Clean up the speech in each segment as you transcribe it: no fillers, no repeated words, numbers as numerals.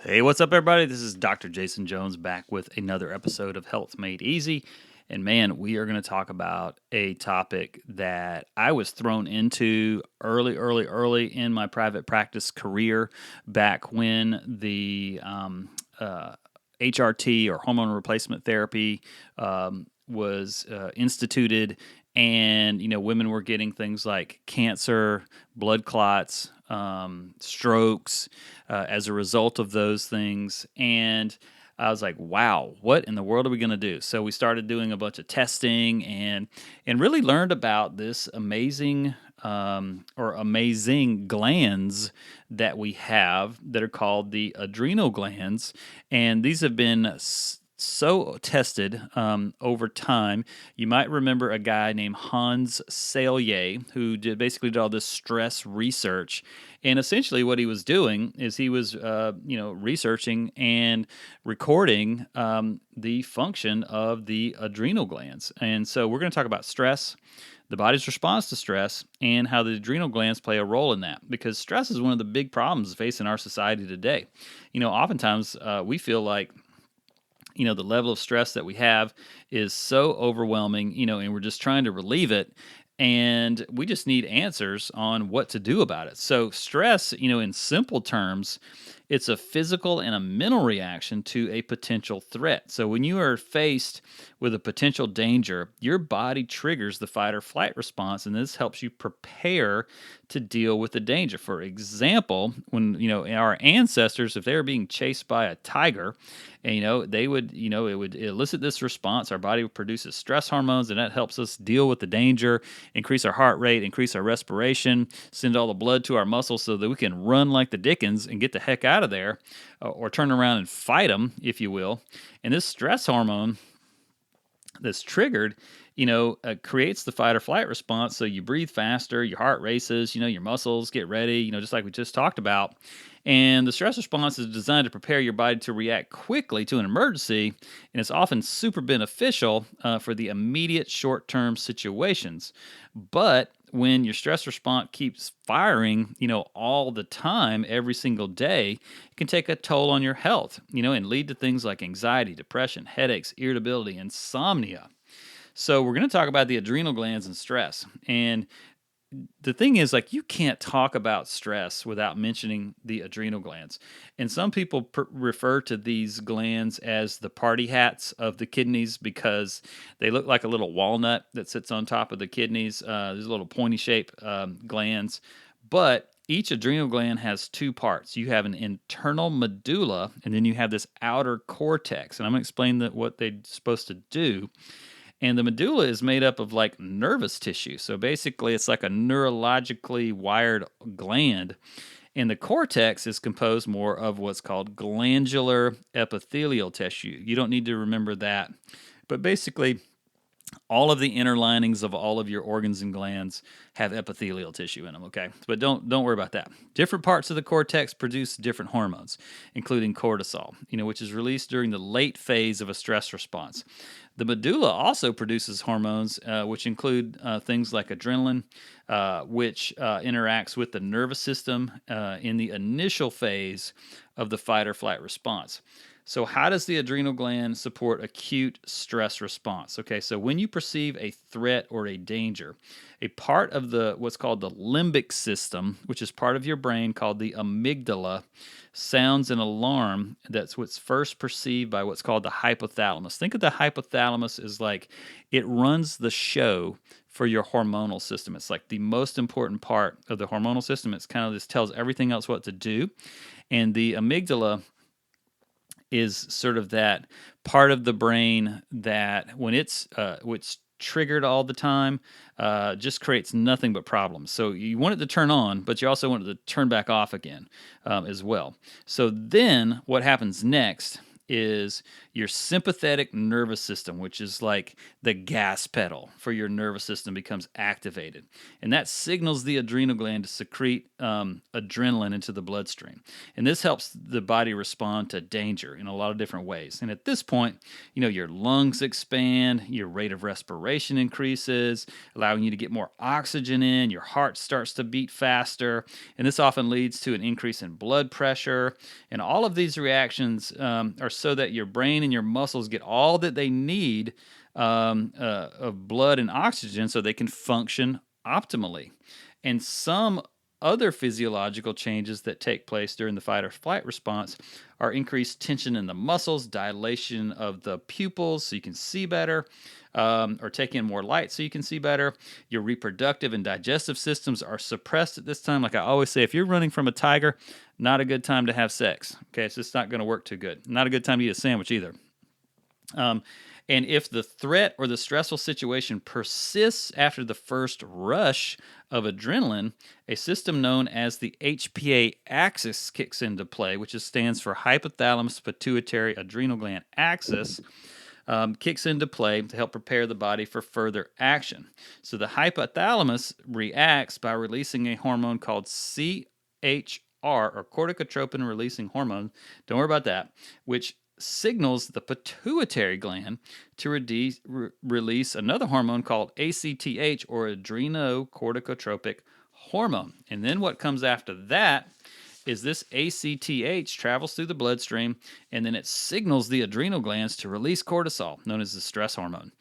Hey, what's up, everybody? This is Dr. Jason Jones back with another episode of Health Made Easy. And man, we are going to talk about a topic that I was thrown into early in my private practice career back when the HRT or hormone replacement therapy was instituted. And, women were getting things like cancer, blood clots, strokes as a result of those things. And I was like, wow, what in the world are we going to do? So we started doing a bunch of testing and really learned about this amazing amazing glands that we have that are called the adrenal glands. And these have been so tested over time. You might remember a guy named Hans Selye who basically did all this stress research. And essentially, what he was doing is he was, researching and recording the function of the adrenal glands. And so, we're going to talk about stress, the body's response to stress, and how the adrenal glands play a role in that. Because stress is one of the big problems facing our society today. Oftentimes we feel like the level of stress that we have is so overwhelming, and we're just trying to relieve it. And we just need answers on what to do about it. So, stress, in simple terms, it's a physical and a mental reaction to a potential threat. So, when you are faced with a potential danger, your body triggers the fight or flight response, and this helps you prepare to deal with the danger. For example, when, our ancestors, if they were being chased by a tiger, and, they would, it would elicit this response. Our body produces stress hormones, and that helps us deal with the danger, increase our heart rate, increase our respiration, send all the blood to our muscles so that we can run like the Dickens and get the heck out of there, or turn around and fight them, if you will. And this stress hormone that's triggered, creates the fight or flight response. So you breathe faster, your heart races, your muscles get ready, just like we just talked about. And the stress response is designed to prepare your body to react quickly to an emergency, and it's often super beneficial for the immediate short-term situations. But when your stress response keeps firing, all the time, every single day, it can take a toll on your health, and lead to things like anxiety, depression, headaches, irritability, insomnia. So we're going to talk about the adrenal glands and stress. And the thing is, like, you can't talk about stress without mentioning the adrenal glands. And some people refer to these glands as the party hats of the kidneys because they look like a little walnut that sits on top of the kidneys. These little pointy shaped glands. But each adrenal gland has two parts. You have an internal medulla, and then you have this outer cortex. And I'm going to explain what they're supposed to do. And the medulla is made up of like nervous tissue. So basically, it's like a neurologically wired gland. And the cortex is composed more of what's called glandular epithelial tissue. You don't need to remember that. But basically, all of the inner linings of all of your organs and glands have epithelial tissue in them, okay? But don't worry about that. Different parts of the cortex produce different hormones, including cortisol, which is released during the late phase of a stress response. The medulla also produces hormones, which include things like adrenaline, which interacts with the nervous system in the initial phase of the fight or flight response. So how does the adrenal gland support acute stress response? Okay, so when you perceive a threat or a danger, a part of what's called the limbic system, which is part of your brain called the amygdala, sounds an alarm that's what's first perceived by what's called the hypothalamus. Think of the hypothalamus as like it runs the show for your hormonal system. It's like the most important part of the hormonal system. It's kind of this tells everything else what to do. And the amygdala is sort of that part of the brain that when it's triggered all the time, just creates nothing but problems. So you want it to turn on, but you also want it to turn back off again as well. So then what happens next is your sympathetic nervous system, which is like the gas pedal for your nervous system, becomes activated. And that signals the adrenal gland to secrete adrenaline into the bloodstream. And this helps the body respond to danger in a lot of different ways. And at this point, your lungs expand, your rate of respiration increases, allowing you to get more oxygen in, your heart starts to beat faster, and this often leads to an increase in blood pressure. And all of these reactions are so that your brain and your muscles get all that they need of blood and oxygen so they can function optimally. And some other physiological changes that take place during the fight or flight response are increased tension in the muscles, dilation of the pupils so you can see better, or take in more light so you can see better. Your reproductive and digestive systems are suppressed at this time. Like I always say, if you're running from a tiger, not a good time to have sex. Okay, it's just not going to work too good. Not a good time to eat a sandwich either. And if the threat or the stressful situation persists after the first rush of adrenaline, a system known as the HPA Axis kicks into play, which stands for hypothalamus pituitary adrenal gland axis, kicks into play to help prepare the body for further action. So the hypothalamus reacts by releasing a hormone called CHR, or corticotropin releasing hormone. Don't worry about that, which signals the pituitary gland to release another hormone called ACTH, or adrenocorticotropic hormone. And then what comes after that is this ACTH travels through the bloodstream, and then it signals the adrenal glands to release cortisol, known as the stress hormone.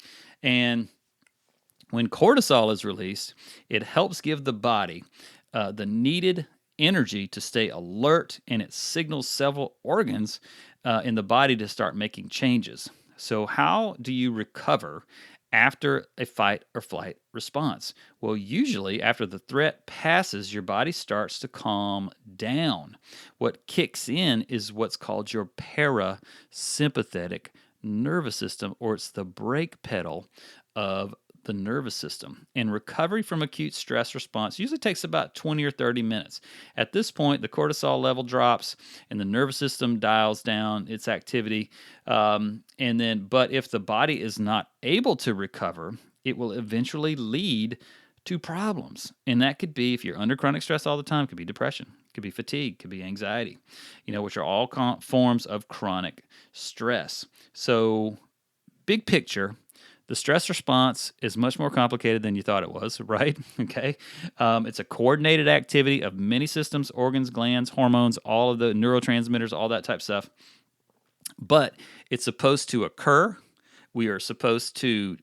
And when cortisol is released, it helps give the body the needed energy to stay alert, and it signals several organs in the body to start making changes. So how do you recover after a fight or flight response? Well, usually after the threat passes, your body starts to calm down. What kicks in is what's called your parasympathetic nervous system, or it's the brake pedal of the nervous system. And recovery from acute stress response usually takes about 20 or 30 minutes. At this point, the cortisol level drops and the nervous system dials down its activity. But if the body is not able to recover, it will eventually lead to problems. And that could be, if you're under chronic stress all the time, it could be depression, it could be fatigue, it could be anxiety, which are all forms of chronic stress. So, big picture, the stress response is much more complicated than you thought it was, right? Okay. It's a coordinated activity of many systems, organs, glands, hormones, all of the neurotransmitters, all that type stuff. But it's supposed to occur. We are supposed to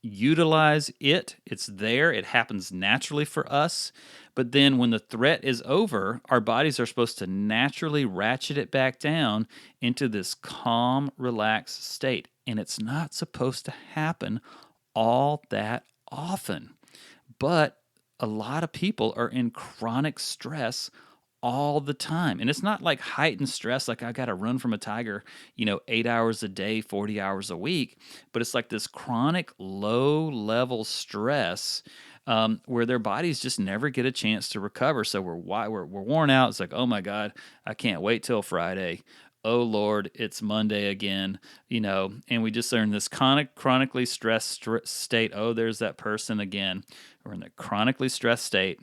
utilize it. It's there. It happens naturally for us. But then when the threat is over, our bodies are supposed to naturally ratchet it back down into this calm, relaxed state. And it's not supposed to happen all that often. But a lot of people are in chronic stress all the time. And it's not like heightened stress, like I got to run from a tiger, 8 hours a day, 40 hours a week. But it's like this chronic low level stress where their bodies just never get a chance to recover. So we're worn out. It's like, oh my God, I can't wait till Friday. Oh Lord, it's Monday again, and we just are in this chronically stressed state. Oh, there's that person again. We're in the chronically stressed state.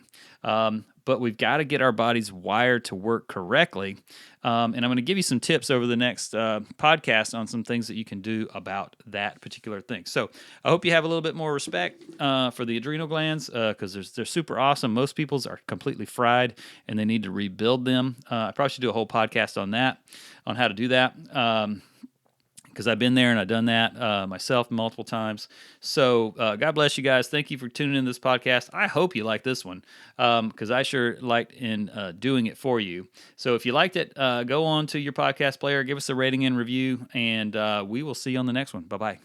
But we've got to get our bodies wired to work correctly. And I'm going to give you some tips over the next podcast on some things that you can do about that particular thing. So I hope you have a little bit more respect for the adrenal glands because they're super awesome. Most people's are completely fried and they need to rebuild them. I probably should do a whole podcast on that, on how to do that. Because I've been there and I've done that myself multiple times. So God bless you guys. Thank you for tuning in to this podcast. I hope you like this one because I sure liked in doing it for you. So if you liked it, go on to your podcast player, give us a rating and review, and we will see you on the next one. Bye-bye.